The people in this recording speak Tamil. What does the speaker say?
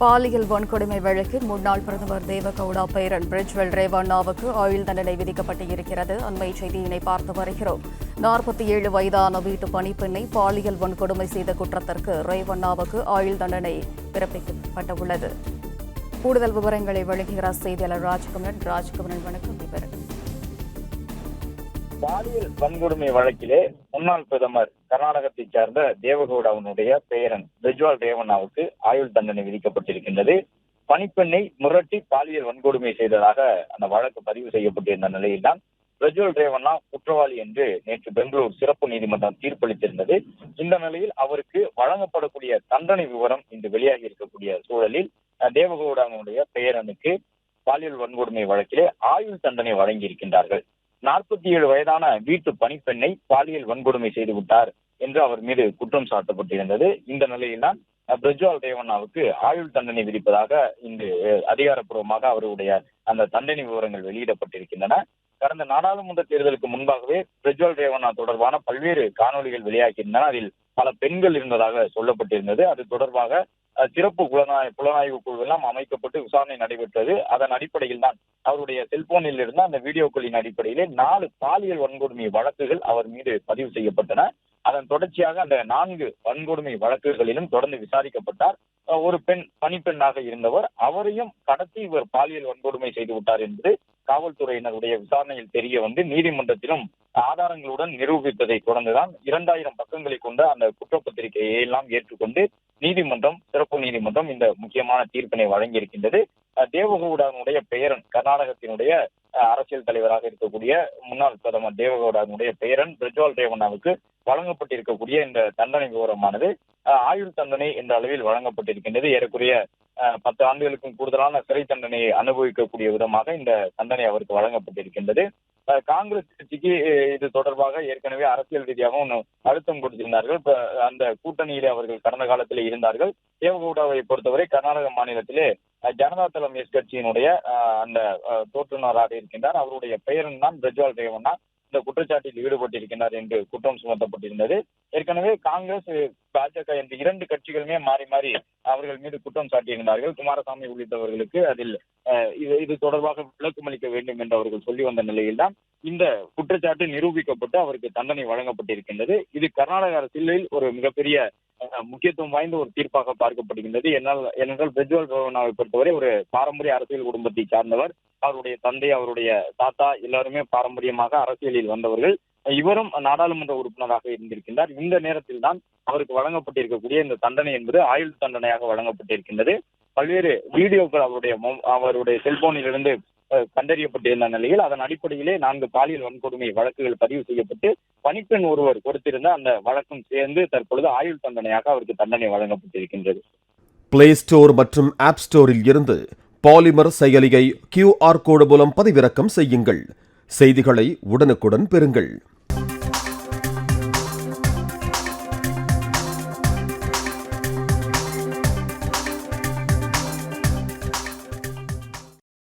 பாலியல் வன்கொடுமை வழக்கில் முன்னாள் பிரதமர் தேவகவுடா பேரன் பிரிஜ்வெல் ரேவண்ணாவுக்கு ஆயுள் தண்டனை விதிக்கப்பட்டிருக்கிறது. அண்மை செய்தியினை பார்த்து வருகிறோம். 47 வயதான வீட்டு பணிப்பெண்ணை பாலியல் வன்கொடுமை செய்த குற்றத்திற்கு ரேவண்ணாவுக்கு ஆயுள் தண்டனை பிறப்பிக்கப்பட்டுள்ளது. கூடுதல் விவரங்களை வழங்குகிறார் செய்தியாளர் ராஜ்குமரன். வணக்கம். பாலியல் வன்கொடுமை வழக்கிலே முன்னாள் பிரதமர் கர்நாடகத்தைச் சேர்ந்த தேவகவுடாவினுடைய பேரன் பிரிஜ்வெல் ரேவண்ணாவுக்கு ஆயுள் தண்டனை விதிக்கப்பட்டிருக்கின்றது. பணிப்பெண்ணை மிரட்டி பாலியல் வன்கொடுமை செய்ததாக அந்த வழக்கு பதிவு செய்யப்பட்டிருந்த நிலையில்தான் பிரிஜ்வெல் ரேவண்ணா குற்றவாளி என்று நேற்று பெங்களூர் சிறப்பு நீதிமன்றம் தீர்ப்பளித்திருந்தது. இந்த நிலையில் அவருக்கு வழங்கப்படக்கூடிய தண்டனை விவரம் இன்று வெளியாகி இருக்கக்கூடிய சூழலில் தேவகவுடாவினுடைய பேரனுக்கு பாலியல் வன்கொடுமை வழக்கிலே ஆயுள் தண்டனை வழங்கியிருக்கின்றார்கள். 47 வயதான வீட்டு பணிப்பெண்ணை பாலியல் வன்கொடுமை செய்து விட்டார் என்று அவர் மீது குற்றம் சாட்டப்பட்டிருந்தது. இந்த நிலையில்தான் பிரிஜ்வெல் ரேவண்ணாவுக்கு ஆயுள் தண்டனை விதிப்பதாக இன்று அதிகாரப்பூர்வமாக அவருடைய அந்த தண்டனை விவரங்கள் வெளியிடப்பட்டிருக்கின்றன. கடந்த நாடாளுமன்ற தேர்தலுக்கு முன்பாகவே பிரிஜ்வெல் ரேவண்ணா தொடர்பான பல்வேறு காணொலிகள் வெளியாகியிருந்தன. அதில் பல பெண்கள் இருந்ததாக சொல்லப்பட்டிருந்தது. அது தொடர்பாக சிறப்பு புலனாய்வு குழு எல்லாம் அமைக்கப்பட்டு விசாரணை நடைபெற்றது. அதன் அடிப்படையில் தான் அவருடைய செல்போனில் இருந்த அந்த வீடியோக்களின் அடிப்படையிலே 4 பாலியல் வன்கொடுமை வழக்குகள் அவர் மீது பதிவு செய்யப்பட்டன. அதன் தொடர்ச்சியாக அந்த 4 வன்கொடுமை வழக்குகளிலும் தொடர்ந்து விசாரிக்கப்பட்டார். ஒரு பணிப்பெண்ணாக இருந்தவர், அவரையும் கடத்தி இவர் பாலியல் வன்கொடுமை செய்து விட்டார் என்று காவல்துறையினருடைய விசாரணையில் தெரிய வந்து நீதிமன்றத்திலும் ஆதாரங்களுடன் நிரூபித்ததை தொடர்ந்துதான் 2000 பக்கங்களை கொண்ட அந்த குற்றப்பத்திரிகையை எல்லாம் ஏற்றுக்கொண்டு சிறப்பு நீதிமன்றம் இந்த முக்கியமான தீர்ப்பினை வழங்கியிருக்கின்றது. தேவகவுடாவினுடைய பெயரன், கர்நாடகத்தினுடைய அரசியல் தலைவராக இருக்கக்கூடிய முன்னாள் பிரதமர் தேவகவுடாவினுடைய பெயரன் பிரிஜ்வெல் ரேவண்ணாவுக்கு வழங்கப்பட்டிருக்கக்கூடிய இந்த தண்டனை விவரமானது ஆயுள் தண்டனை என்ற அளவில் வழங்கப்பட்டிருக்கின்றது. ஏறக்குறைய 10 ஆண்டுகளுக்கும் கூடுதலான சிறை தண்டனையை அனுபவிக்கக்கூடிய விதமாக இந்த தண்டனை அவருக்கு வழங்கப்பட்டிருக்கின்றது. காங்கிரஸ் கட்சிக்கு இது தொடர்பாக ஏற்கனவே அரசியல் ரீதியாகவும் அழுத்தம் கொடுத்திருந்தார்கள். அந்த கூட்டணியிலே அவர்கள் கடந்த காலத்திலே இருந்தார்கள். தேவகவுடாவை பொறுத்தவரை கர்நாடக மாநிலத்திலே ஜனதா தளம் கட்சியினுடைய அந்த தோற்றுநராக இருக்கின்றார். அவருடைய பெயரும் தான் பிரிஜ்வெல் ரேவண்ணா இந்த குற்றச்சாட்டில் ஈடுபட்டிருக்கின்றார் என்று குற்றம் சுமத்தப்பட்டிருந்தது. ஏற்கனவே காங்கிரஸ், பாஜக என்ற 2 கட்சிகளுமே மாறி மாறி அவர்கள் மீது குற்றம் சாட்டியிருந்தார்கள். குமாரசாமி உள்ளிட்டவர்களுக்கு அதில் இது தொடர்பாக விளக்கம் அளிக்க வேண்டும் என்று அவர்கள் சொல்லி வந்த நிலையில்தான் இந்த குற்றச்சாட்டு நிரூபிக்கப்பட்டு அவருக்கு தண்டனை வழங்கப்பட்டிருக்கின்றது. இது கர்நாடக அரசியலில் ஒரு மிகப்பெரிய முக்கியத்துவம் வாய்ந்த ஒரு தீர்ப்பாக பார்க்கப்படுகின்றது. ஏனென்றால் பிரிஜ்வெல் ரேவண்ணாவை பொறுத்தவரை ஒரு பாரம்பரிய அரசியல் குடும்பத்தை சார்ந்தவர். அவருடைய தந்தை, அவருடைய தாத்தா எல்லாருமே பாரம்பரியமாக அரசியலில் வந்தவர்கள். இவரும் நாடாளுமன்ற உறுப்பினராக இருந்திருக்கின்றார். இந்த நேரத்தில் தான் அவருக்கு வழங்கப்பட்டிருக்கக்கூடிய இந்த தண்டனை என்பது ஆயுள் தண்டனையாக வழங்கப்பட்டிருக்கின்றது. பல்வேறு வீடியோக்கள் அவருடைய செல்போனில் இருந்து கண்டறியப்பட்டிருந்த நிலையில் அதன் அடிப்படையிலே 4 பாலியல் வன்கொடுமை வழக்குகள் பதிவு செய்யப்பட்டு பணிப்பெண் ஒருவர் கொடுத்திருந்த அந்த வழக்கும் சேர்ந்து தற்பொழுது ஆயுள் தண்டனையாக அவருக்கு தண்டனை வழங்கப்பட்டிருக்கின்றது. பிளே ஸ்டோர் மற்றும் ஆப் ஸ்டோரில் இருந்து பாலிமர் செயலியை QR கோடு மூலம் பதிவிறக்கம் செய்யுங்கள். செய்திகளை உடனுக்குடன் பெறுங்கள்.